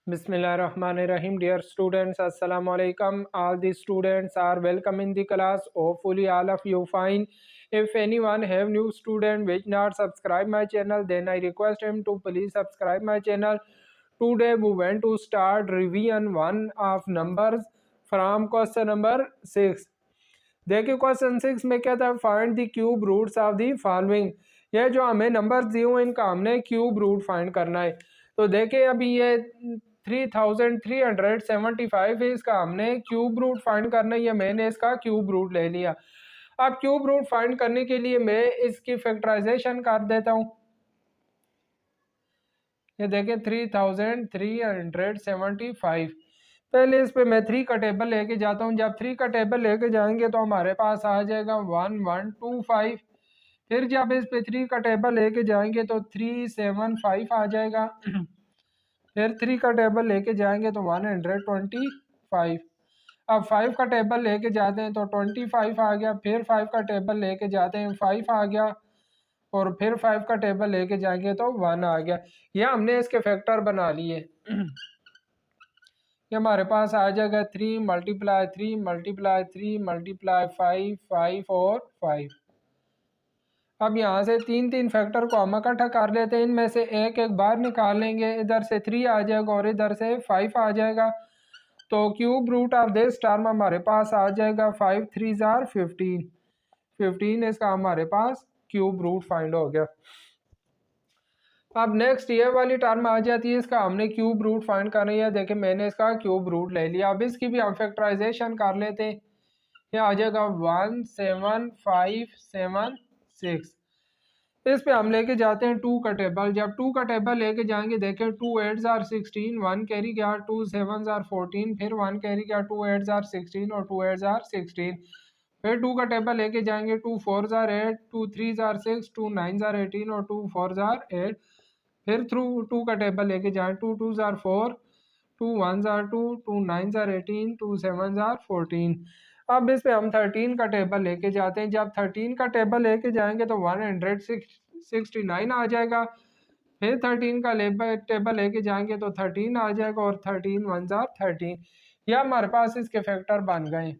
Bismillahirrahmanirrahim. Dear students, Assalamu alaikum. All the students are welcome in the class. Hopefully all of you fine. If anyone have new student which not subscribe my channel, then I request him to please subscribe my channel. Today we want to start revision 1 of numbers from question number 6. देखिए question 6 में क्या था, find the cube roots of the following. ये जो हमें numbers दिए हुए इनका हमने क्यूब रूट फाइंड करना है। तो देखिए अभी ये 3375 है, इसका हमने क्यूब रूट फाइंड करना है। ये मैंने इसका क्यूब रूट ले लिया। अब क्यूब रूट फाइंड करने के लिए मैं इसकी फैक्टराइजेशन कर देता हूँ। ये देखिए 3375, पहले इस पे मैं 3 का टेबल लेके जाता हूँ। जब 3 का टेबल लेके जाएंगे तो हमारे पास आ जाएगा 1125। फिर जब इस पे 3 का टेबल लेके जाएंगे तो 375 आ जाएगा। फिर 3 का टेबल लेके जाएंगे तो 125। अब 5 का टेबल लेके जाते हैं तो 25 आ गया। फिर 5 का टेबल लेके जाते हैं 5 आ गया। और फिर 5 का टेबल लेके जाएंगे तो 1 आ गया। यह हमने इसके फैक्टर बना लिए। ये हमारे पास आ जाएगा 3 मल्टीप्लाई 3 मल्टीप्लाई 3 मल्टीप्लाई 5 5 और 5। अब यहाँ से 3 फैक्टर को हम इकट्ठा कर लेते हैं। इनमें से एक एक बार निकालेंगे, इधर से 3 आ जाएगा और इधर से 5 आ जाएगा। तो cube root of this term हमारे पास आ जाएगा 5 3 जार 15। इसका हमारे पास क्यूब रूट फाइंड हो गया। अब नेक्स्ट ये वाली टर्म आ जाती है, इसका हमने क्यूब रूट फाइंड करना है। देखिए मैंने इसका क्यूब रूट ले लिया। अब इसकी भी हम फैक्टराइजेशन कर लेते हैं। ये आ जाएगा 17576। इस पे हम लेके जाते हैं 2 का टेबल। जब 2 का टेबल लेके जाएंगे, देखें 2 8 जार 16, 1 कैरी गया, 2 7 जार 14, फिर 1 कैरी गया, 2 8 जार 16 और 2 8 जार 16। फिर 2 का टेबल लेके जाएंगे, 2 4 जार 8, 2 3 जार 6, 2 9 जार 18 और 2 4 जार 8। फिर थ्रू 2 का टेबल लेके जाएं, 2 2 जार 4, 2 1 जार 2, 2 9 जार 18, 2 7 जार 14। अब इस पे हम 13 का टेबल लेके जाते हैं। जब 13 का टेबल लेके जाएंगे तो 169 आ जाएगा। फिर 13 का टेबल लेके जाएंगे तो 13 आ जाएगा और 13 1 जार 13। यह हमारे पास इसके फैक्टर बन गए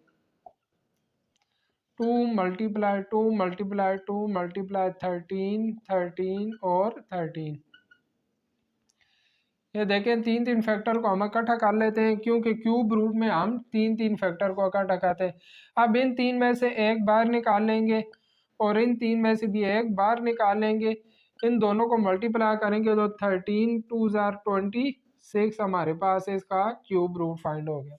2 मल्टीप्लाई 2 मल्टीप्लाई 2 मल्टीप्लाई 13 13 और 13। ये देखें 3 फैक्टर को हम इकट्ठा कर लेते हैं, क्योंकि क्यूब रूट में हम 3 फैक्टर को इकट्ठा करते हैं। अब इन 3 में से एक बार निकाल लेंगे और इन 3 में से भी एक बार निकाल लेंगे। इन दोनों को मल्टीप्लाई करेंगे तो 13 2 जार 26 हमारे पास इसका क्यूब रूट फाइंड हो गया।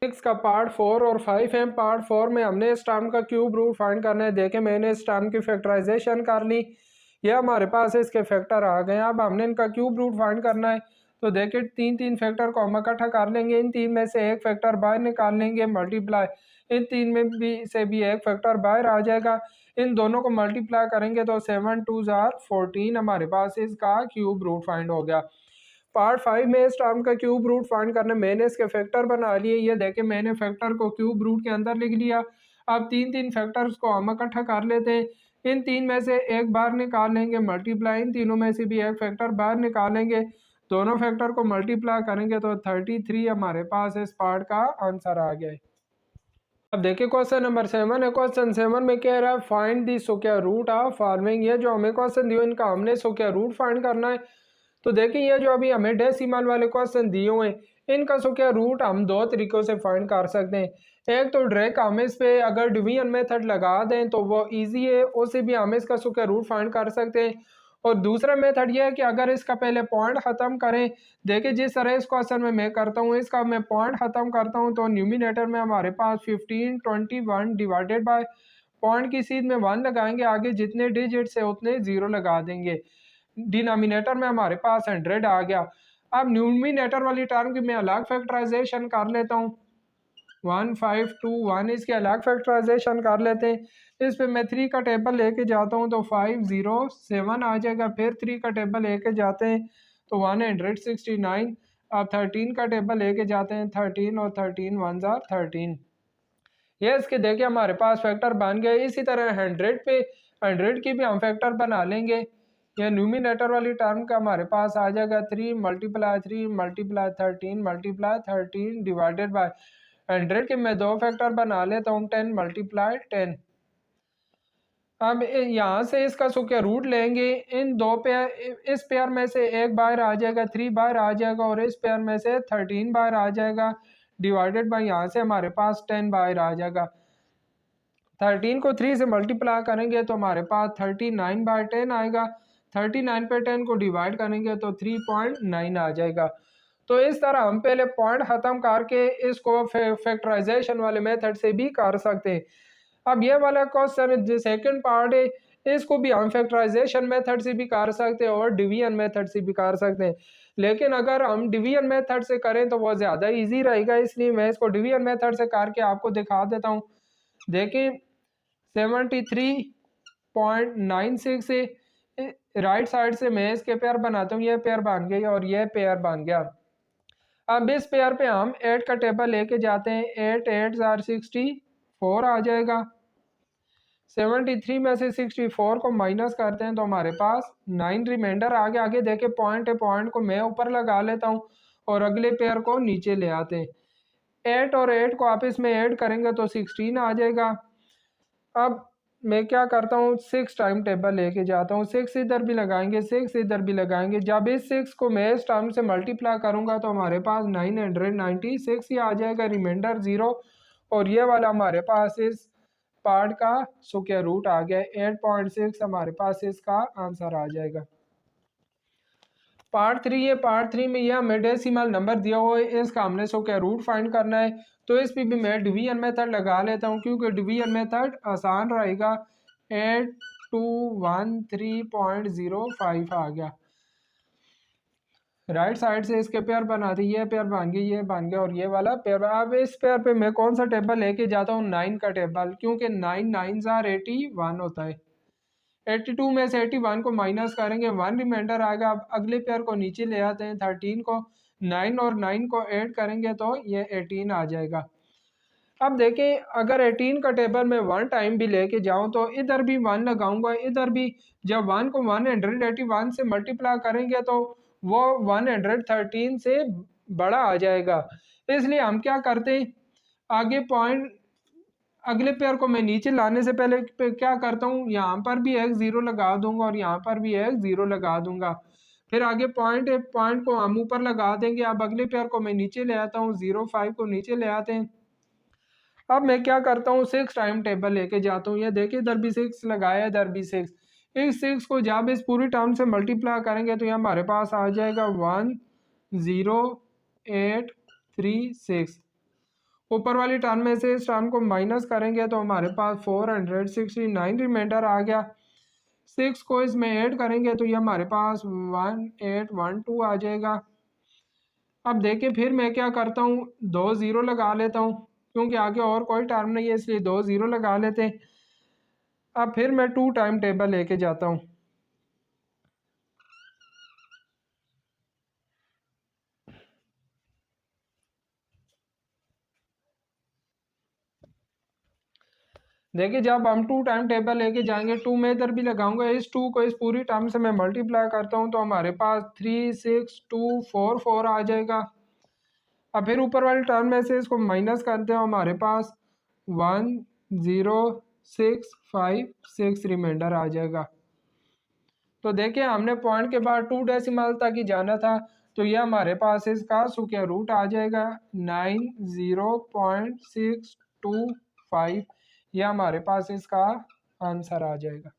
6 का पार्ट 4 और 5 है। पार्ट 4 में हमने इस टर्म का क्यूब रूट फाइंड करना है। देखें मैंने इस टर्म की फैक्टराइजेशन कर ली। ये हमारे पास इसके फैक्टर आ गए। अब हमने इनका क्यूब रूट फाइंड करना है। तो देखिए 3 फैक्टर को हम इकट्ठा कर लेंगे। इन 3 में से एक फैक्टर बाहर निकाल लेंगे, मल्टीप्लाई इन 3 में भी एक फैक्टर बाहर आ जाएगा। इन दोनों को मल्टीप्लाई करेंगे तो 7 2 जार 14 हमारे पास इसका क्यूब रूट फाइंड हो गया। पार्ट 5 में इस टर्म का क्यूब रूट फाइंड करने मैंने इसके फैक्टर बना लिए। ये देखें मैंने फैक्टर को क्यूब रूट के अंदर लिख लिया। अब 3 फैक्टर्स को हम इकट्ठा कर लेते हैं। इन 3 में से एक बार निकाल लेंगे, मल्टीप्लाई इन तीनों में से भी एक फैक्टर बाहर निकालेंगे। दोनों फैक्टर को मल्टीप्लाई करेंगे तो 33 हमारे पास इस पार्ट का आंसर आ गया है। अब देखिए क्वेश्चन नंबर 7 है। क्वेश्चन 7 में कह रहा है find the square root of following. ये जो हमें क्वेश्चन दिए इनका हमने स्क्वायर रूट फाइंड करना है। तो देखिए ये जो अभी हमें डेसिमल वाले क्वेश्चन दिए हुए हैं, इनका स्क्वायर रूट हम 2 तरीकों से फाइंड कर सकते हैं। एक तो डायरेक्ट हम इस पे अगर डिवीजन मेथड लगा दें तो वो इजी है, उससे भी हम इसका स्क्वायर रूट फाइंड कर सकते हैं। और दूसरा मेथड ये है कि अगर इसका पहले पॉइंट ख़त्म करें। देखिए जिस तरह इस क्वेश्चन में मैं करता हूँ, इसका मैं पॉइंट ख़त्म करता हूँ तो न्यूमिनेटर में हमारे पास 15 21 डिवाइडेड बाय पॉइंट की सीध में 1 लगाएंगे, आगे जितने डिजिट्स है उतने 0 लगा देंगे। डिनोमिनेटर में हमारे पास 100 आ गया। अब न्यूमिनेटर वाली टर्म की मैं अलग फैक्टराइजेशन कर लेता हूँ। 1521 इसके अलग फैक्टराइजेशन कर लेते हैं। इस पे मैं 3 का टेबल लेके जाता हूँ तो 507 आ जाएगा। फिर 3 का टेबल लेके जाते हैं तो 169। अब 13 का टेबल लेके जाते हैं 13 और 13 1 जार 13। ये इसके देखिए हमारे पास फैक्टर बन गए। इसी तरह 100 पे 100 की भी हम फैक्टर बना लेंगे। या न्यूमिनेटर वाली टर्म का हमारे पास आ जाएगा 3 multiply 3 multiply 13 multiply 13 divided by 100 के मैं 2 फैक्टर बना लेता हूँ 10 मल्टीप्लाई 10। अब यहाँ से इसका स्क्वायर रूट लेंगे, इन दो पेयर, इस पेयर में से एक बाहर आ जाएगा 3 बाहर आ जाएगा और इस पेयर में से 13 बाहर आ जाएगा डिवाइडेड बाय यहाँ से हमारे पास 10 बाहर आ जाएगा। 13 को 3 से मल्टीप्लाई करेंगे तो हमारे पास 39 बाय 10 आएगा। 39 पे 10 को डिवाइड करेंगे तो 3.9 आ जाएगा। तो इस तरह हम पहले पॉइंट ख़त्म करके इसको फैक्टराइजेशन वाले मेथड से भी कर सकते हैं। अब ये वाला क्वेश्चन जो सेकंड पार्ट है, इसको भी हम फैक्टराइजेशन मेथड से भी कर सकते हैं और डिवीजन मेथड से भी कर सकते हैं, लेकिन अगर हम डिवीजन मेथड से करें तो वो ज़्यादा इजी रहेगा, इसलिए मैं इसको डिवीजन मेथड से करके आपको दिखा देता हूँ। देखिए 73.96 से राइट साइड से मैं इसके पेयर बनाता हूँ, ये पेयर बन गई और ये पेयर बन गया। अब इस पेयर पे हम 8 का टेबल लेके जाते हैं, 8 8 64 आ जाएगा। 73 में से 64 को माइनस करते हैं तो हमारे पास 9 रिमाइंडर आगे आगे देखे पॉइंट है, पॉइंट को मैं ऊपर लगा लेता हूँ और अगले पेयर को नीचे ले आते हैं। 8 और 8 को आपस में ऐड करेंगे तो 16 आ जाएगा। अब मैं क्या करता हूँ 6 टाइम टेबल लेके जाता हूँ, 6 इधर भी लगाएंगे 6 इधर भी लगाएंगे। जब इस 6 को मैं इस टर्म से मल्टीप्लाई करूँगा तो हमारे पास 996 ही आ जाएगा, रिमाइंडर 0, और ये वाला हमारे पास इस पार्ट का स्क्वायर रूट आ गया 8.6, हमारे पास इसका आंसर आ जाएगा। पार्ट 3 है, पार्ट 3 में यह हमें डेसिमल नंबर दिया हुआ है, इसका हमने स्क्वायर रूट फाइंड करना है। तो इस पे भी मैं डिवीजन मेथड लगा लेता हूँ क्योंकि डिवीजन मेथड आसान रहेगा। 8213.05 आ गया। राइट साइड से इसके पेयर बना दी, ये पेयर बन गया, ये बन गया और ये वाला पेयर। अब इस पेयर पे मैं कौन सा टेबल लेके जाता हूँ 9 का टेबल, क्योंकि 9 9 81 होता है। 82 में से 81 को माइनस करेंगे 1 रिमाइंडर आएगा। अब अगले पेयर को नीचे ले आते हैं, 13 को 9 और 9 को ऐड करेंगे तो ये 18 आ जाएगा। अब देखें अगर 18 का टेबल में 1 टाइम भी लेके जाऊं तो इधर भी 1 लगाऊंगा, इधर भी। जब 1 को 181 से मल्टीप्लाई करेंगे तो वो 113 से बड़ा आ जाएगा। इसलिए हम क्या करते हैं, आगे पॉइंट अगले पेयर को मैं नीचे लाने से पहले क्या करता हूँ, यहाँ पर भी एक 0 लगा दूंगा और यहाँ पर भी एक 0 लगा दूंगा। फिर आगे पॉइंट है, पॉइंट को हम ऊपर लगा देंगे। अब अगले पेयर को मैं नीचे ले आता हूँ, 05 को नीचे ले आते हैं। अब मैं क्या करता हूँ 6 टाइम टेबल लेके जाता हूँ, ये देखिए इधर भी 6 लगाया, इधर भी 6। इस 6 को जब इस पूरी टर्म से मल्टीप्लाई करेंगे तो ये हमारे पास आ जाएगा 10836। ऊपर वाली टर्म में से इस टर्म को माइनस करेंगे तो हमारे पास 469 रिमाइंडर आ गया। 6 को इसमें ऐड करेंगे तो ये हमारे पास 1812 आ जाएगा। अब देखिए फिर मैं क्या करता हूँ 2 0 लगा लेता हूँ, क्योंकि आगे और कोई टर्म नहीं है इसलिए 2 0 लगा लेते हैं। अब फिर मैं 2 टाइम टेबल लेके जाता हूँ। देखिए जब हम 2 टाइम टेबल लेके जाएंगे, 2 में इधर भी लगाऊंगा, इस 2 को इस पूरी टर्म से मैं मल्टीप्लाई करता हूँ तो हमारे पास 36244 आ जाएगा। अब फिर ऊपर वाली टर्म में से इसको माइनस करते हैं, हमारे पास 10656 रिमाइंडर आ जाएगा। तो देखिए हमने पॉइंट के बाद 2 डेसिमल तक ही जाना था, तो यह हमारे पास इसका स्क्वायर रूट आ जाएगा 90.625। यह हमारे पास इसका आंसर आ जाएगा।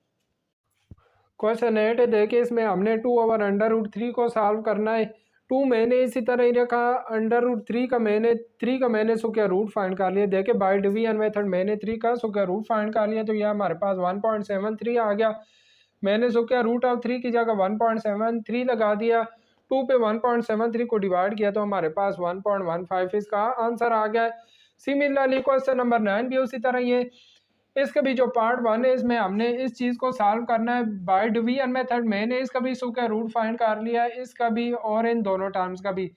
क्वेश्चन 8 है, देखिए इसमें हमने 2/√3 को सॉल्व करना है। 2 मैंने इसी तरह ही रखा, √3 का मैंने 3 का मैंने स्क्वायर रूट फाइंड कर लिया। देखिए बाय डिवीजन मेथड मैंने 3 का स्क्वायर रूट फाइंड कर लिया, तो यह हमारे पास 1.73 आ गया। मैंने स्क्वायर रूट ऑफ 3 की जगह 1.73 लगा दिया, 2 पे 1.73 को डिवाइड किया तो हमारे पास 1.15 इसका आंसर आ गया। सिमिलरली क्वेश्चन नंबर 9 भी उसी तरह ही है। इसका भी जो पार्ट 1 है इसमें हमने इस चीज़ को सॉल्व करना है बाय डिवीजन मेथड। मैंने इसका भी स्क्वायर रूट फाइंड कर लिया है, इसका भी और इन दोनों टर्म्स का भी।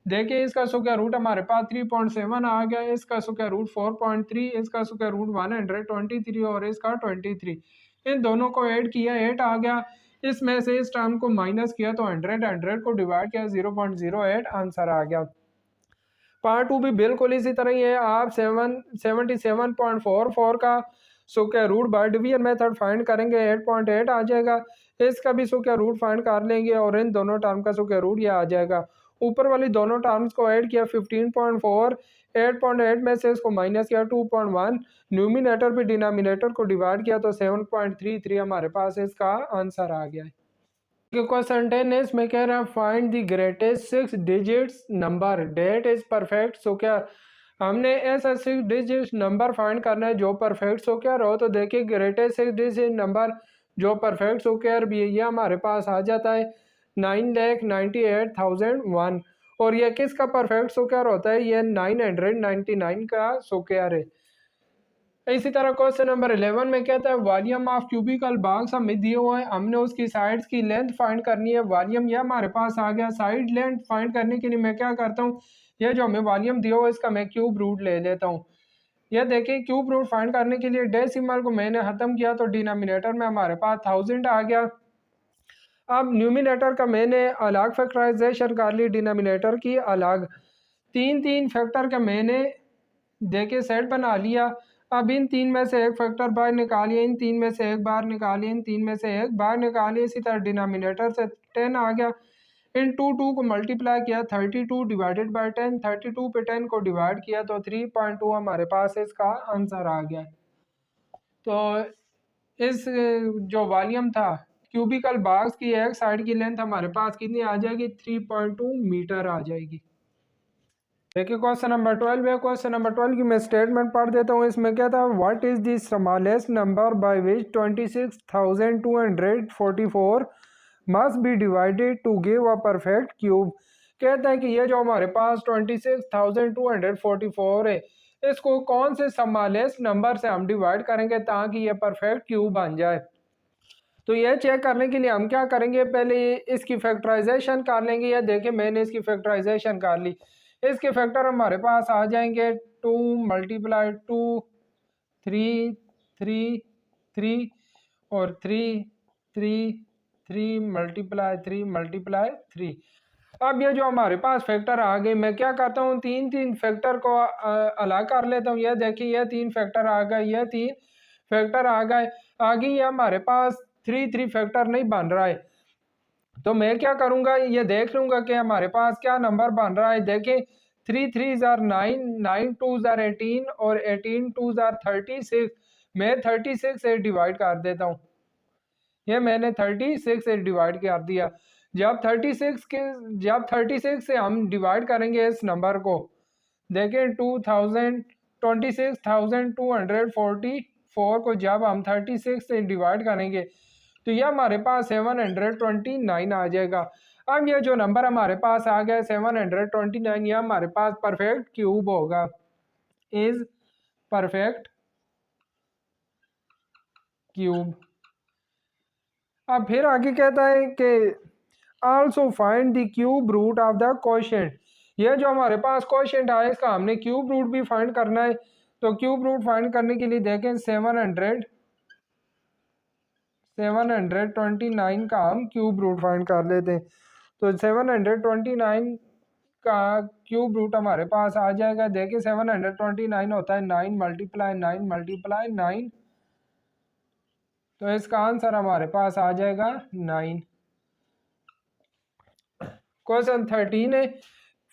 देखिए इसका स्क्वायर रूट हमारे पास 3.7 आ गया, इसका स्क्वायर रूट 4.3, इसका स्क्वायर रूट 123 और इसका 23। इन दोनों को ऐड किया 8 आ गया। इसमें से इस टर्म को माइनस किया तो 100 को डिवाइड किया 0.08 आंसर आ गया। पार्ट 2 भी बिल्कुल इसी तरह ही है। आप 77.44 का square root by division method find करेंगे 8.8 आ जाएगा। इसका भी स्क्वायर रूट फाइंड कर लेंगे और इन दोनों टर्म का स्क्वायर रूट यह आ जाएगा। ऊपर वाली दोनों टर्म्स को ऐड किया 15.4, 8.8 में से इसको माइनस किया 2.1, न्यूमिनेटर भी डिनोमिनेटर को डिवाइड किया तो 7.33 हमारे पास इसका आंसर आ गया है। क्वेश्चन 10 है, इसमें कह रहा है find the greatest 6 digits number that is perfect. So क्या हमने ऐसा 6 डिजिट नंबर फाइंड करना है जो परफेक्ट सो क्या रहो। तो देखिए ग्रेटेस्ट 6 डिजिट नंबर जो परफेक्ट सो क्या भी ये हमारे पास आ जाता है 9,98,001 और ये किसका परफेक्ट सो क्या होता है, ये 999 का सो क्या है। इसी तरह क्वेश्चन नंबर 11 में कहता है वॉल्यूम ऑफ क्यूबिकल बॉक्स हमें दिए हुए हैं, हमने उसकी साइड्स की लेंथ फाइंड करनी है। वॉल्यूम ये हमारे पास आ गया। साइड लेंथ फाइंड करने के लिए मैं क्या करता हूँ, ये जो हमें वॉल्यूम दिया हुआ है इसका मैं क्यूब रूट ले लेता हूँ। यह देखिए क्यूब रूट फाइंड करने के लिए डेसिमल को मैंने खत्म किया तो डिनोमिनेटर में हमारे पास 1000 आ गया। अब न्यूमिनेटर का मैंने अलग फैक्टराइजेशन कर ली, डिनोमिनेटर की अलग। तीन तीन फैक्टर का मैंने देखिए सेट बना लिया। अब इन तीन में से एक फैक्टर बाहर निकालिए, इन तीन में से एक बाहर निकालिए, इन तीन में से एक बाहर निकालिए। इसी तरह डिनोमिनेटर से 10 आ गया। इन 2 को मल्टीप्लाई किया 32 डिवाइडेड बाय 10, 32 पे 10 को डिवाइड किया तो 3.2 हमारे पास इसका आंसर आ गया। तो इस जो वॉल्यूम था क्यूबिकल बॉक्स की एक साइड की लेंथ हमारे पास कितनी आ जाएगी, 3.2 मीटर आ जाएगी। देखिए क्वेश्चन नंबर 12 है। क्वेश्चन नंबर 12 की मैं स्टेटमेंट पढ़ देता हूँ। इसमें क्या था, what is the smallest number by which 26,244 must be divided to give a perfect cube. कहता है कि ये जो हमारे पास 26,244 है इसको कौन से स्मॉलेस्ट नंबर से हम डिवाइड करेंगे ताकि ये परफेक्ट क्यूब बन जाए। तो ये चेक करने के लिए हम क्या करेंगे, पहले इसकी फैक्टराइजेशन कर लेंगे। या देखिए मैंने इसकी फैक्टराइजेशन कर ली। इसके फैक्टर हमारे पास आ जाएंगे 2 मल्टीप्लाई 2, 3, 3, 3 और 3, 3, 3 मल्टीप्लाई 3 मल्टीप्लाई 3। अब ये जो हमारे पास फैक्टर आ गए, मैं क्या करता हूँ तीन तीन फैक्टर को अलग कर लेता हूँ। यह देखिए यह 3 फैक्टर आ गए, यह 3 फैक्टर आ गए। आगे ये हमारे पास 3 फैक्टर नहीं बन रहा है तो मैं क्या करूँगा, ये देख लूँगा कि हमारे पास क्या नंबर बन रहा है। देखें 3 3 9, 9 2 18 और 18 2 36। मैं 36 से डिवाइड कर देता हूँ। ये मैंने 36 से डिवाइड कर दिया। जब 36 से हम डिवाइड करेंगे इस नंबर को, देखें 26,244 को जब हम 36 से डिवाइड करेंगे तो ये हमारे पास 729 आ जाएगा। अब ये जो नंबर हमारे पास आ गया 729, ये हमारे पास परफेक्ट क्यूब होगा, इज परफेक्ट क्यूब। अब फिर आगे कहता है कि also find the cube root of the quotient. ये जो हमारे पास क्वोशिएंट आया इसका हमने क्यूब रूट भी फाइंड करना है। तो क्यूब रूट फाइंड करने के लिए देखें 729 का हम क्यूब रूट फाइंड कर लेते हैं। तो 729 का क्यूब रूट हमारे पास आ जाएगा। देखिए 729 होता है 9 मल्टीप्लाई 9 मल्टीप्लाई 9, तो इसका आंसर हमारे पास आ जाएगा 9। क्वेश्चन 13 है,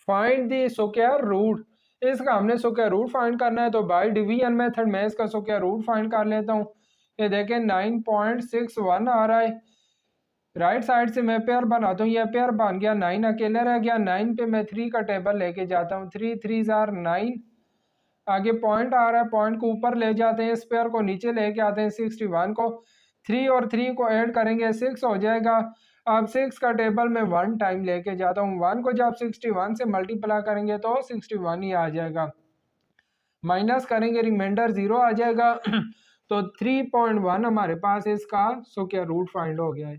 फाइंड द स्क्वायर रूट। इसका हमने स्क्वायर रूट फाइंड करना है तो बाय डिवीजन मेथड में इसका स्क्वायर रूट फाइंड कर लेता हूँ। ये देखें 9.61 आ रहा है। राइट साइड से मैं पेयर बनाता हूँ, यह पेयर बन गया, 9 अकेले रह गया। 9 पे मैं 3 का टेबल लेके जाता हूँ, 3 3 9। आगे पॉइंट आ रहा है, पॉइंट को ऊपर ले जाते हैं, इस पेयर को नीचे लेके आते हैं 61 को। 3 और 3 को ऐड करेंगे 6 हो जाएगा। अब 6 का टेबल में 1 टाइम लेके जाता हूँ। 1 को जब 61 से मल्टीप्लाई करेंगे तो 61 ही आ जाएगा। माइनस करेंगे रिमाइंडर 0 आ जाएगा। तो 3.1 हमारे पास इसका स्क्वायर रूट फाइंड हो गया है।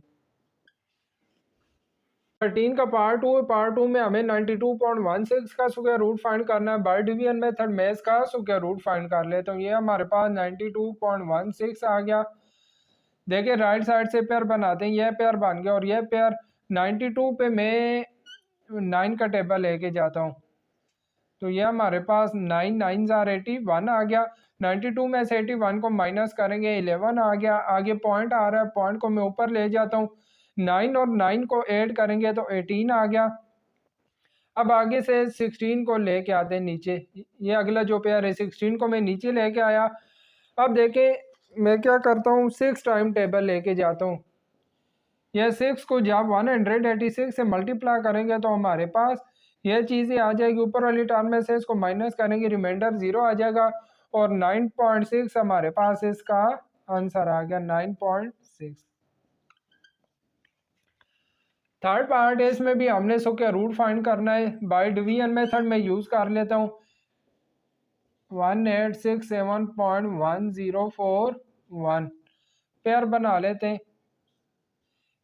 13 का पार्ट 2 है। पार्ट 2 में हमें 92.16 का स्क्वायर रूट फाइंड करना है। बाय डिवीजन मेथड में इसका स्क्वायर रूट फाइंड कर लेता हूँ। ये हमारे पास 92.16 आ गया। देखिए राइट साइड से पेयर बनाते हैं, यह पेयर बन गया और यह पेयर 92 पे मैं 9 का टेबल लेके जाता हूँ, तो यह हमारे पास 9 9 जार 81 आ गया। 92 में से 81 को माइनस करेंगे 11 आ गया। आगे पॉइंट आ रहा है, पॉइंट को मैं ऊपर ले जाता हूँ, 9 और 9 को ऐड करेंगे तो 18 आ गया। अब आगे से 16 को लेके आते हैं नीचे, ये अगला जो पेयर है 16 को मैं नीचे लेके आया। अब देखें मैं क्या करता हूँ, 6 टाइम टेबल लेके जाता हूँ। यह 6 को जब 186 से मल्टीप्लाई करेंगे तो हमारे पास यह चीज़ें आ जाएगी, ऊपर वाली टर्म में से इसको माइनस करेंगे, रिमाइंडर 0 आ जाएगा और 9.6 हमारे पास इसका आंसर आ गया, 9.6। थर्ड पार्ट है, इसमें भी हमने स्क्वायर रूट फाइंड करना है। बाय डिवीजन मेथड में यूज़ कर लेता हूँ। 1867.1041 पेयर बना लेते हैं,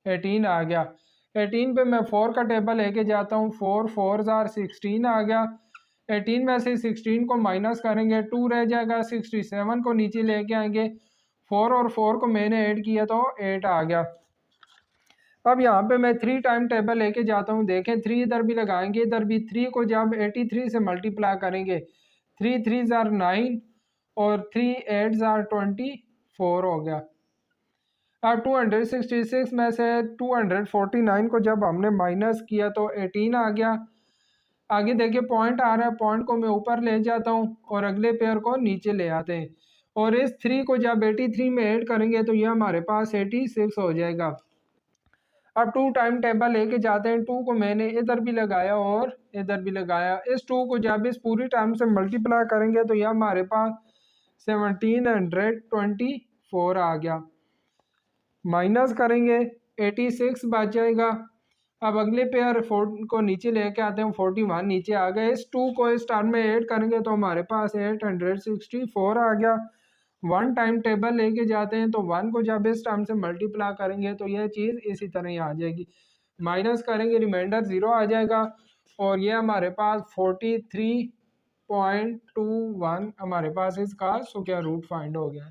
18 आ गया। 18 पे मैं 4 का टेबल लेके जाता हूँ, 4 4 जार 16 आ गया। 18 में से 16 को माइनस करेंगे, 2 रह जाएगा। 67 को नीचे लेके आएंगे, 4 और 4 को मैंने ऐड किया तो 8 आ गया। अब यहाँ पे मैं 3 टाइम टेबल लेके जाता हूँ। देखें 3 इधर भी लगाएंगे, इधर भी 3 को जब 83 से मल्टीप्लाई करेंगे, 3 3 जार 9 और 3 8 जार 24 हो गया। अब 266 में से 249 को जब हमने माइनस किया तो 18 आ गया। आगे देखिए पॉइंट आ रहा है, पॉइंट को मैं ऊपर ले जाता हूँ और अगले पेयर को नीचे ले आते हैं और इस 3 को जब 83 में ऐड करेंगे तो ये हमारे पास 86 हो जाएगा। अब 2 टाइम टेबल लेके जाते हैं, 2 को मैंने इधर भी लगाया और इधर भी लगाया। इस 2 को जब इस पूरी टाइम से मल्टीप्लाई करेंगे तो यह हमारे पास 1724 आ गया। माइनस करेंगे 86 बच जाएगा। अब अगले पेयर 4 को नीचे लेके आते हैं, 41 नीचे आ गए। इस 2 को इस टर्म में ऐड करेंगे तो हमारे पास 864 आ गया। 1 टाइम टेबल लेके जाते हैं तो 1 को जब इस टर्म से मल्टीप्लाई करेंगे तो यह चीज़ इसी तरह ही आ जाएगी। माइनस करेंगे, रिमाइंडर 0 आ जाएगा और ये हमारे पास 43.21 हमारे पास इसका स्क्वायर रूट फाइंड हो गया।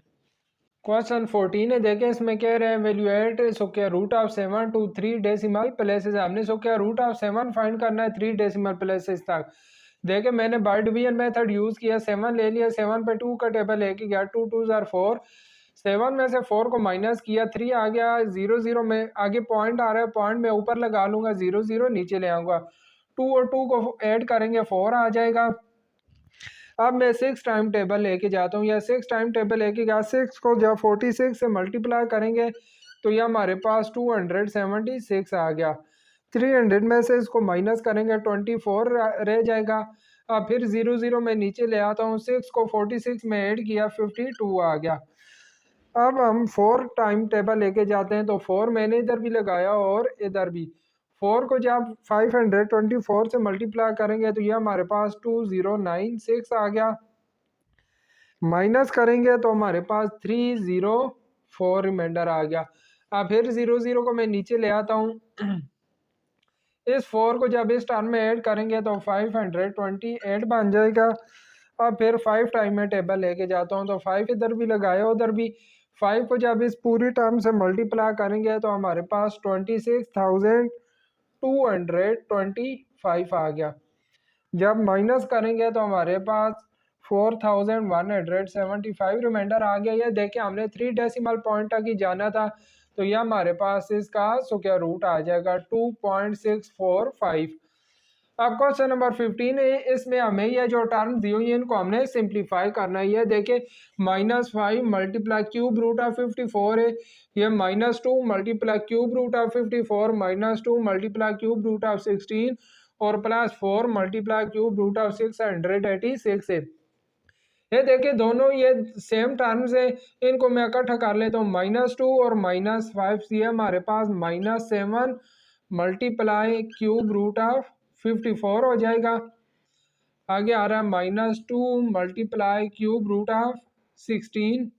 क्वेश्चन 14 है, देखें इसमें कह रहे हैं valuate square root of 7 to 3 decimal places. हमने स्क्वायर रूट ऑफ 7 फाइंड करना है 3 डेसिमल प्लेसेस तक। देखें मैंने बाय डिवीजन मेथड यूज़ किया, 7 ले लिया, 7 पे 2 का टेबल लेके गया, 2 2 जार 4, 7 में से 4 को माइनस किया, 3 आ गया। 0 0 में आगे पॉइंट आ रहा है, पॉइंट में ऊपर लगा लूँगा, 0 0 नीचे ले आऊँगा, 2 और 2 को ऐड करेंगे 4 आ जाएगा। अब मैं 6 टाइम टेबल लेके जाता हूँ, या 6 टाइम टेबल लेके गया, 6 को जब 46 से मल्टीप्लाई करेंगे तो यह हमारे पास 276 आ गया। 300 में से इसको माइनस करेंगे 24 रह जाएगा। अब फिर 0 0 में नीचे ले आता हूँ, 6 को 46 में ऐड किया, 52 आ गया। अब हम 4 टाइम टेबल लेके जाते हैं तो 4 मैंने इधर भी लगाया और इधर भी। 4 को जब 524 से मल्टीप्लाई करेंगे तो ये हमारे पास 2096 आ गया। माइनस करेंगे तो हमारे पास 304 रिमाइंडर आ गया। अब फिर 0 0 को मैं नीचे ले आता हूँ। इस 4 को जब इस टर्म में ऐड करेंगे तो 528 बन जाएगा। अब फिर 5 टाइम में टेबल लेके जाता हूँ तो 5 इधर भी लगाया, उधर भी। 5 को जब इस पूरी टर्म से मल्टीप्लाई करेंगे तो हमारे पास 26,225 आ गया। जब माइनस करेंगे तो हमारे पास 4,175 रिमाइंडर आ गया। ये देखिए हमने 3 डेसिमल पॉइंट तक ही जाना था तो यह हमारे पास इसका स्क्वायर रूट आ जाएगा 2.645। अब क्वेश्चन नंबर 15 है, इसमें हमें ये जो टर्म दी हुई है इनको हमने सिंप्लीफाई करना है। ये देखें -5 मल्टीप्लाई क्यूब रूट ऑफ 54 है, ये -2 multiply cube root of 54, -2 multiply cube root of 16 और +4 मल्टीप्लाई क्यूब रूट ऑफ 686 है। ये देखिए दोनों ये सेम टर्म्स है, इनको मैं इकट्ठा कर लेता हूँ। -2 और -5 ये हमारे पास -7 मल्टीप्लाई क्यूब रूट ऑफ 54 हो जाएगा। आगे आ रहा है -2 मल्टीप्लाई क्यूब रूट ऑफ 16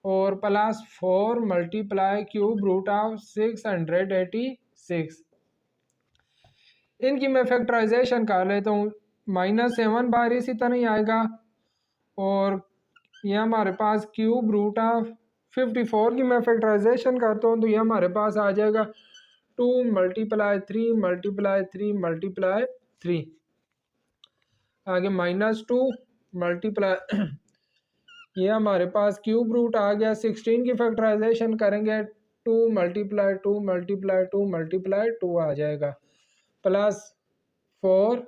और +4 मल्टीप्लाई क्यूब रूट ऑफ 686। इनकी मैं फैक्टराइजेशन कर लेता हूँ। -7 बार इसी तरह ही आएगा और ये हमारे पास क्यूब रूट ऑफ 54 की मैं फैक्टराइजेशन करता हूँ तो ये हमारे पास आ जाएगा 2 मल्टीप्लाई 3 मल्टीप्लाई 3 मल्टीप्लाई 3, आगे -2 मल्टीप्लाई ये हमारे पास क्यूब रूट आ गया। 16 की फैक्टराइजेशन करेंगे 2 मल्टीप्लाई 2 मल्टीप्लाई 2 मल्टीप्लाई 2 आ जाएगा, प्लस 4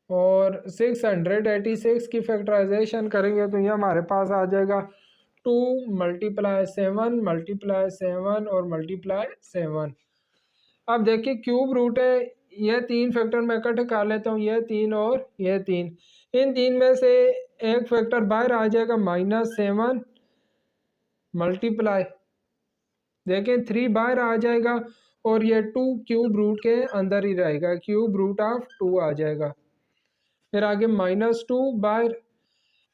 और 686 की फैक्टराइजेशन करेंगे तो ये हमारे पास आ जाएगा 2 मल्टीप्लाई 7 मल्टीप्लाई 7 और मल्टीप्लाई 7। अब देखिए क्यूब रूट है, ये तीन फैक्टर मैं इकट्ठे कर लेता हूँ, ये तीन और ये तीन, इन तीन में से एक फैक्टर बाहर आ जाएगा -7 मल्टीप्लाई, देखें 3 बाहर आ जाएगा और ये 2 क्यूब रूट के अंदर ही रहेगा, क्यूब रूट ऑफ 2 आ जाएगा। फिर आगे -2 बाहर,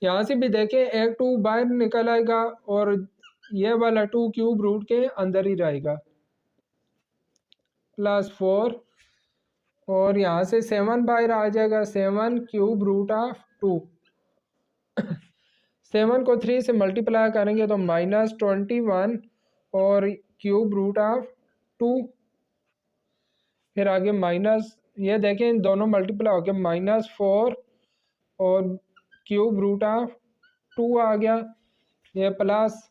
यहाँ से भी देखें एक 2 बाहर निकल आएगा और ये वाला 2 क्यूब रूट के अंदर ही रहेगा, +4 और यहाँ से 7 बाहर आ जाएगा, 7 क्यूब रूट ऑफ 2। 7 को 3 से मल्टीप्लाई करेंगे तो -21 और क्यूब रूट ऑफ 2, फिर आगे माइनस, ये देखें इन दोनों मल्टीप्लाई हो गया, -4 और क्यूब रूट ऑफ 2 आ गया, ये प्लस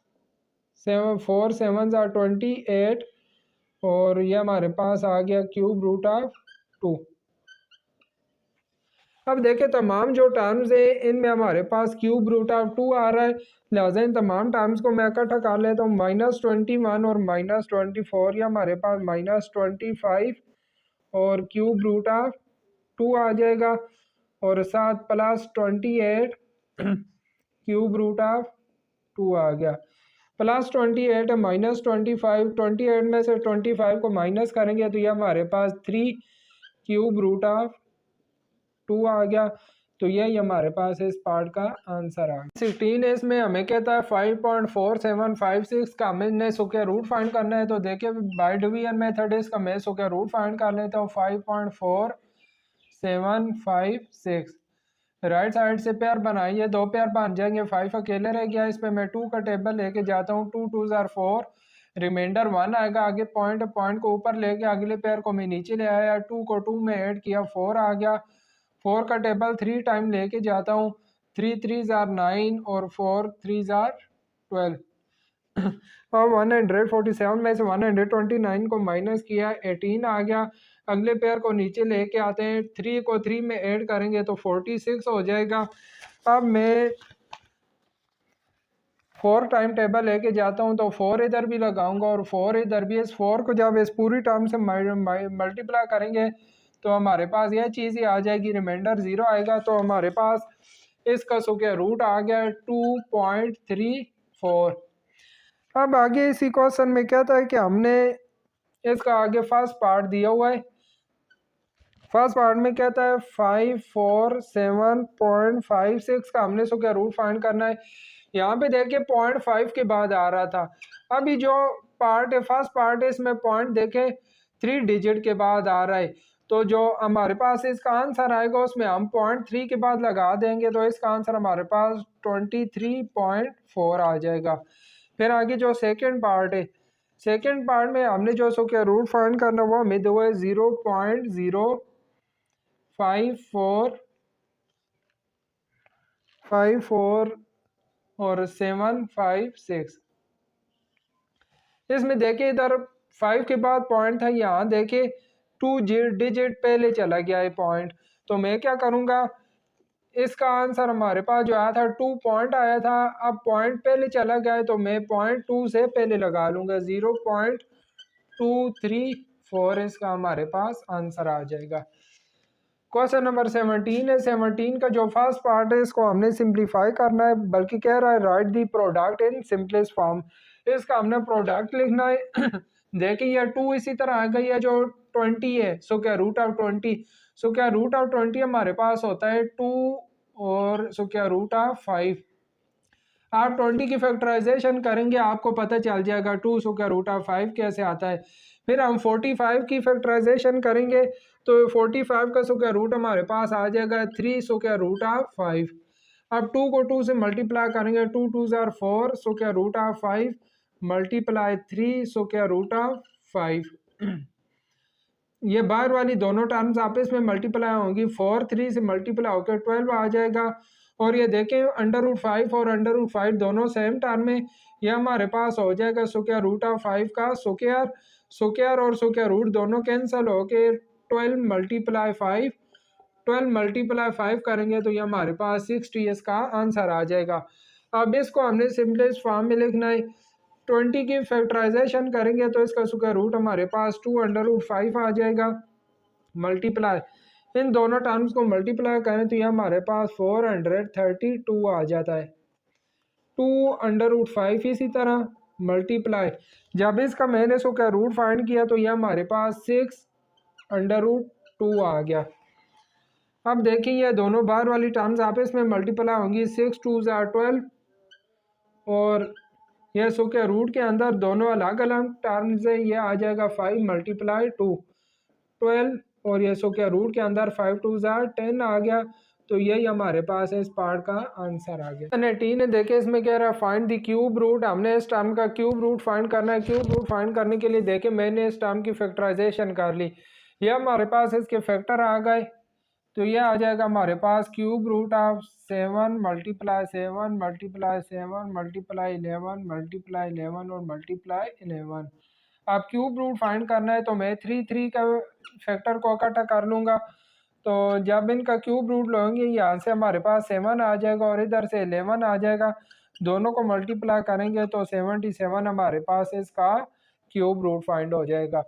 7 4 7 28 और ये हमारे पास आ गया क्यूब रूट ऑफ 2। अब देखें तमाम जो टर्म्स है इनमें हमारे पास क्यूब रूट ऑफ 2 आ रहा है, लिहाजा इन तमाम टर्म्स को मैं इकट्ठा कर लेता हूँ, -21 और -24, या हमारे पास -25 और क्यूब रूट ऑफ 2 आ जाएगा और साथ +28 क्यूब रूट ऑफ 2 आ गया, +28 है -25, 28 में से 25 को माइनस करेंगे तो ये हमारे पास 3 क्यूब रूट ऑफ 2 आ गया। तो यही हमारे पास इस पार्ट का आंसर आ गया। 16 है, इसमें हमें कहता है 5.4756 का हमें स्क्वायर रूट फाइंड करना है। तो देखिए बाय डिवीजन मेथड इसका मैं स्क्वायर रूट फाइंड कर लेता हूँ। 5.4756 राइट साइड से पेयर बनाइए, दो पेयर बन जाएंगे, 5 अकेले रह गया, इस पे मैं 2 का टेबल लेके जाता हूँ, 2 2 ज़ार 4, रिमाइंडर 1 आएगा, आगे पॉइंट को ऊपर लेके अगले पेयर को मैं नीचे ले आया, 2 को 2 में ऐड किया, 4 आ गया, 4 का टेबल 3 टाइम लेके जाता हूँ, 3 3 ज़ार 9 और 4 3 ज़ार 12 और 147 में से 129 को माइनस किया, 18 आ गया, अगले पेयर को नीचे लेके आते हैं, 3 को 3 में ऐड करेंगे तो 46 हो जाएगा। अब मैं 4 टाइम टेबल लेके जाता हूं तो 4 इधर भी लगाऊंगा और 4 इधर भी। इस 4 को जब इस पूरी टर्म से मल्टीप्लाई करेंगे तो हमारे पास यह चीज़ ही आ जाएगी, रिमाइंडर 0 आएगा, तो हमारे पास इसका स्क्वायर रूट आ गया 2.34। अब आगे इसी क्वेश्चन में कहता है कि हमने इसका आगे फर्स्ट पार्ट दिया हुआ है, फर्स्ट पार्ट में कहता है 547.56 का हमने स्क्वायर रूट फाइंड करना है। यहाँ पे देखिए 0.5 के बाद आ रहा था, अभी जो पार्ट है फर्स्ट पार्ट है इसमें पॉइंट देखें 3 डिजिट के बाद आ रहा है, तो जो हमारे पास इसका आंसर आएगा उसमें हम 0.3 के बाद लगा देंगे तो इसका आंसर हमारे पास 23.4 आ जाएगा। फिर आगे जो सेकेंड पार्ट है, सेकेंड पार्ट में हमने जो स्क्वायर रूट फाइंड करना वो हमें दो है 0.054 और 756। इसमें देखिए इधर 5 के बाद पॉइंट था, यहाँ देखिए 2 डिजिट पहले चला गया है पॉइंट, तो मैं क्या करूँगा, इसका आंसर हमारे पास जो आया था 2 पॉइंट आया था, अब पॉइंट पहले चला गया है तो मैं 0.2 से पहले लगा लूँगा, 0.234 इसका हमारे पास आंसर आ जाएगा। क्वेश्चन नंबर 17 है, 17 का जो फर्स्ट पार्ट है इसको हमने सिंप्लीफाई करना है, बल्कि कह रहा है right the product in simplest form, इसका हमने प्रोडक्ट लिखना है। देखिए यह 2 इसी तरह आ गई है, जो 20 है square root of 20, square root of 20 हमारे पास होता है 2 और स्क्वायर रूट ऑफ 5। आप 20 की फैक्टराइजेशन करेंगे आपको पता चल जाएगा 2 स्क्वायर रूट ऑफ 5 कैसे आता है। फिर हम 45 की फैक्टराइजेशन करेंगे तो 45 का स्क्वायर रूट हमारे पास आ जाएगा 3 स्क्वायर रूट ऑफ 5। अब 2 को 2 से मल्टीप्लाई करेंगे, 2 2 ज़ार 4, सो क्या रूट ऑफ 5 मल्टीप्लाई 3, सो क्या रूट ऑफ 5। ये बाहर वाली दोनों टर्म्स आपस में मल्टीप्लाई होंगी, 4 3 से मल्टीप्लाई होकर 12 आ जाएगा। और ये देखें अंडर रूट 5 और अंडर रूट 5 दोनों सेम टर्म में, ये हमारे पास हो जाएगा स्क्वायर रूट ऑफ 5 का स्क्वायर और स्क्वायर रूट दोनों कैंसिल होके 12 मल्टीप्लाई 5, 12 मल्टीप्लाई 5 करेंगे तो ये हमारे पास 60 इसका आंसर आ जाएगा। अब इसको हमने सिंपलेस्ट फॉर्म में लिखना है। 20 की फैक्टराइजेशन करेंगे तो इसका स्क्वायर रूट हमारे पास 2 अंडर रूट 5 आ जाएगा, मल्टीप्लाई इन दोनों टर्म्स को मल्टीप्लाई करें तो ये हमारे पास 432 आ जाता है। 2 अंडर रूट 5 इसी तरह मल्टीप्लाई, जब इसका मैंने स्क्वायर रूट फाइंड किया तो ये हमारे पास 6 अंडर रूट 2 आ गया। अब देखिए ये दोनों बाहर वाली टर्म्स आपस में मल्टीप्लाई होंगी, 6 2 ज़ार 12 और यह स्क्वायर रूट के अंदर दोनों अलग अलग टर्म्स है, ये आ जाएगा 5 मल्टीप्लाई 2 12 और ये स्क्वायर रूट के अंदर 5 2 ज़ार 10 आ गया। तो यही हमारे पास इस पार्ट का आंसर आ गया। 18 है, देखे इसमें कह रहा है फाइंड द क्यूब रूट। हमने इस टर्म का क्यूब रूट फाइंड करना है। क्यूब रूट फाइंड करने के लिए देखे मैंने इस टर्म की फैक्टराइजेशन कर ली, ये हमारे पास इसके फैक्टर आ गए। तो ये आ जाएगा हमारे पास cube root of 7 multiply 7 multiply 7 multiply 11 multiply 11 और मल्टीप्लाई 11। अब क्यूब रूट फाइंड करना है तो मैं 3 3 का फैक्टर को इकट्ठा कर लूँगा। तो जब इनका क्यूब रूट लेंगे यहाँ से हमारे पास 7 आ जाएगा और इधर से 11 आ जाएगा, दोनों को मल्टीप्लाई करेंगे तो 77 हमारे पास इसका क्यूब रूट फाइंड हो जाएगा।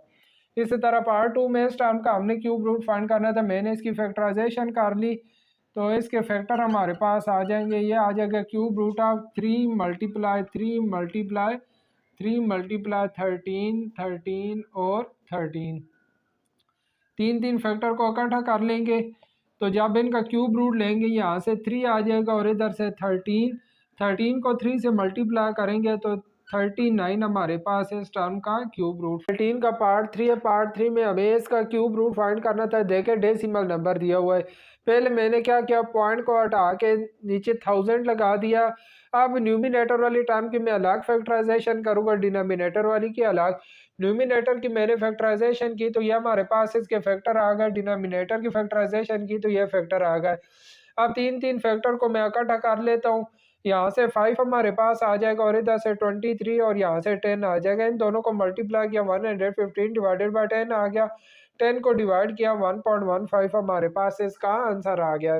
इसी तरह पार्ट 2 में इस टर्म का हमने क्यूब रूट फाइंड करना था, मैंने इसकी फैक्टराइजेशन कर ली तो इसके फैक्टर हमारे पास आ जाएंगे। ये आ जाएगा cube root of 3 multiply 3 multiply 3 multiply 13 13 और 13, तीन तीन फैक्टर को इकट्ठा कर लेंगे तो जब इनका क्यूब रूट लेंगे यहाँ से 3 आ जाएगा और इधर से 13, 13 को 3 से मल्टीप्लाई करेंगे तो 39 हमारे पास इस टर्म का क्यूब रूट। 13 का पार्ट 3 है, पार्ट 3 में हमें इसका क्यूब रूट फाइंड करना था। देखें डेसिमल नंबर दिया हुआ है, पहले मैंने क्या किया पॉइंट को हटा के नीचे 1000 लगा दिया। अब न्यूमिनेटर वाली टर्म की मैं अलग फैक्टराइजेशन करूँगा, डिनोमिनेटर वाली की अलग। न्यूमिनेटर की मैंने फैक्टराइजेशन की तो ये हमारे पास इसके फैक्टर आ गए, डिनोमिनेटर की फैक्टराइजेशन की तो ये फैक्टर आ गए। अब तीन तीन फैक्टर को मैं इकट्ठा कर लेता हूँ, यहाँ से 5 हमारे पास आ जाएगा और इधर से 23 और यहाँ से 10 आ जाएगा। इन दोनों को मल्टीप्लाई किया 115 डिवाइडेड बाई 10 आ गया, 10 को डिवाइड किया 1.15 हमारे पास इसका आंसर आ गया।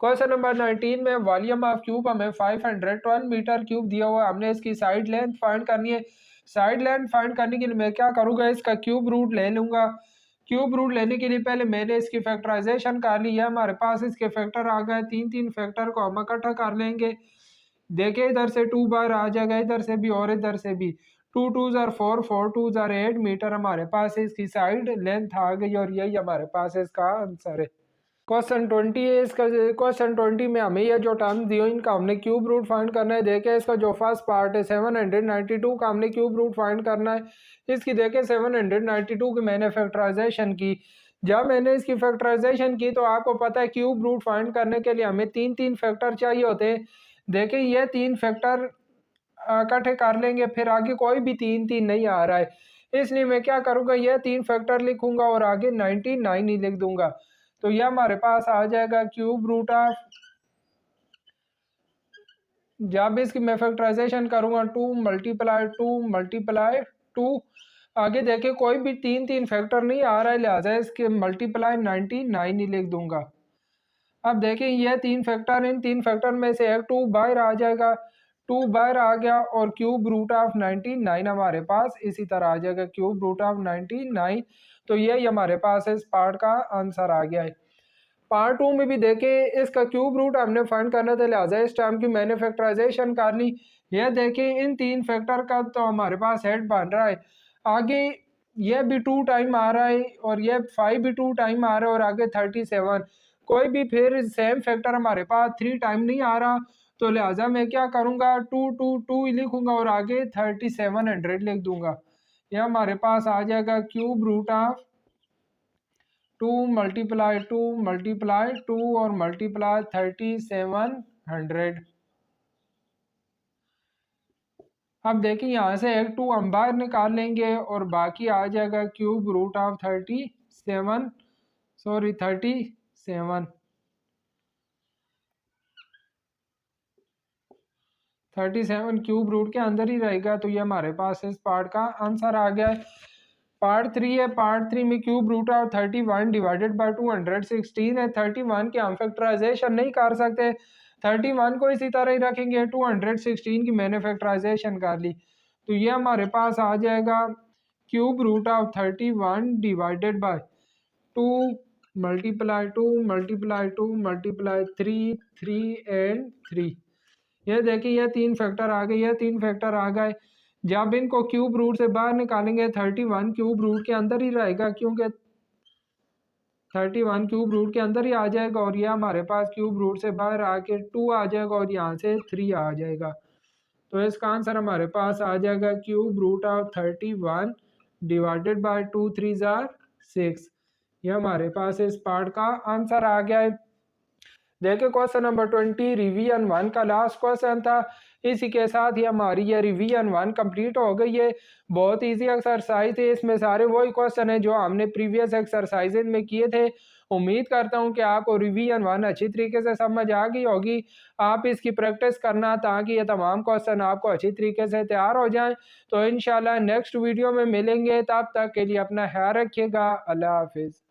क्वेश्चन नंबर 19 में वॉल्यूम ऑफ क्यूब हमें 512 मीटर क्यूब दिया हुआ है, हमने इसकी साइड लेंथ फाइंड करनी है। साइड लेंथ फाइंड करने के लिए मैं क्या करूँगा, इसका क्यूब रूट ले लूँगा। क्यूब रूट लेने के लिए पहले मैंने इसकी फैक्टराइजेशन कर ली है, हमारे पास इसके फैक्टर आ गए। तीन तीन फैक्टर को हम इकट्ठा कर लेंगे। देखिए इधर से 2 बार आ जाएगा, इधर से भी और इधर से भी। 2 2 ज़ार 4 4 2 ज़ार 8 मीटर हमारे पास इसकी साइड लेंथ आ गई और यही हमारे पास इसका आंसर है। क्वेश्चन 20 है, इसका क्वेश्चन 20 में हमें ये जो टर्म दी हुई इनका हमने क्यूब रूट फाइंड करना है। देखें इसका जो फर्स्ट पार्ट है 792 का हमने क्यूब रूट फाइंड करना है। इसकी देखें 792 की मैंने फैक्टराइजेशन की। जब मैंने इसकी फैक्टराइजेशन की तो आपको पता है क्यूब रूट फाइंड करने के लिए हमें तीन तीन फैक्टर चाहिए होते हैं। देखें ये तीन फैक्टर इकट्ठे कर लेंगे, फिर आगे कोई भी तीन तीन नहीं आ रहा है, इसलिए मैं क्या करूँगा ये तीन फैक्टर लिखूंगा और आगे 99 ही लिख दूंगा। तो यह हमारे पास आ जाएगा क्यूब रूट ऑफ, जब इसकी मैं फैक्टराइजेशन करूँगा 2 मल्टीप्लाई 2 मल्टीप्लाई 2, आगे देखिए कोई भी तीन तीन फैक्टर नहीं आ रहा है, लिहाजा इसके मल्टीप्लाई 99 ही लिख दूंगा। अब देखें ये तीन फैक्टर, इन तीन फैक्टर में से एक 2 बाहर आ जाएगा, 2 बाहर आ गया और क्यूब रूट ऑफ 99 हमारे पास इसी तरह आ जाएगा, क्यूब रूट ऑफ 99। तो यही हमारे पास इस पार्ट का आंसर आ गया है। पार्ट 2 में भी देखें इसका क्यूब रूट हमने फाइंड करना था, लिहाजा इस टर्म की मैंने फैक्टराइजेशन कर ली। यह देखें इन तीन फैक्टर का तो हमारे पास हेड बन रहा है, आगे यह भी 2 टाइम आ रहा है और यह 5 भी 2 टाइम आ रहा है और आगे 37, कोई भी फिर सेम फैक्टर हमारे पास 3 टाइम नहीं आ रहा। तो लिहाजा मैं क्या करूँगा 2 2 2 ही लिखूँगा और आगे 3700 लिख दूँगा। यह हमारे पास आ जाएगा cube root of 2 multiply 2 multiply 2 और मल्टीप्लाई 3700। अब देखिए यहाँ से एक 2 हम बाहर निकाल लेंगे और बाकी आ जाएगा cube root of 37 cube root के अंदर ही रहेगा। तो ये हमारे पास इस पार्ट का आंसर आ गया है। पार्ट 3 है, पार्ट 3 में cube root of 31 divided by 216 है। 31 के हम फैक्टराइजेशन नहीं कर सकते, 31 को इसी तरह ही रखेंगे। 216 की मैंने फैक्टराइजेशन कर ली, तो ये हमारे पास आ जाएगा cube root of 31 divided by 2 multiply 2 multiply 2 multiply 3 3 and 3। ये देखिए ये 3 फैक्टर आ गए, ये 3 फैक्टर आ गए। जब इनको क्यूब रूट से बाहर निकालेंगे 31 क्यूब रूट के अंदर ही रहेगा, क्योंकि 31 क्यूब रूट के अंदर ही आ जाएगा और ये हमारे पास क्यूब रूट से बाहर आके 2 आ जाएगा और यहाँ से 3 आ जाएगा। तो इसका आंसर हमारे पास आ जाएगा cube root of 31 divided by 2 3 जार 6। ये हमारे पास इस पार्ट का आंसर आ गया है। देखिए क्वेश्चन नंबर 20 रिवीजन 1 का लास्ट क्वेश्चन था। इसी के साथ ही हमारी ये रिवीजन 1 कंप्लीट हो गई है। बहुत इजी एक्सरसाइज है, इसमें सारे वही क्वेश्चन है जो हमने प्रीवियस एक्सरसाइजेज में किए थे। उम्मीद करता हूँ कि आपको रिवीजन 1 अच्छी तरीके से समझ आ गई होगी। आप इसकी प्रैक्टिस करना ताकि ये तमाम क्वेश्चन आपको अच्छी तरीके से तैयार हो जाएं। तो इंशाल्लाह नेक्स्ट वीडियो में मिलेंगे, तब तक के लिए अपना ख्याल रखिएगा। अल्लाह हाफिज़।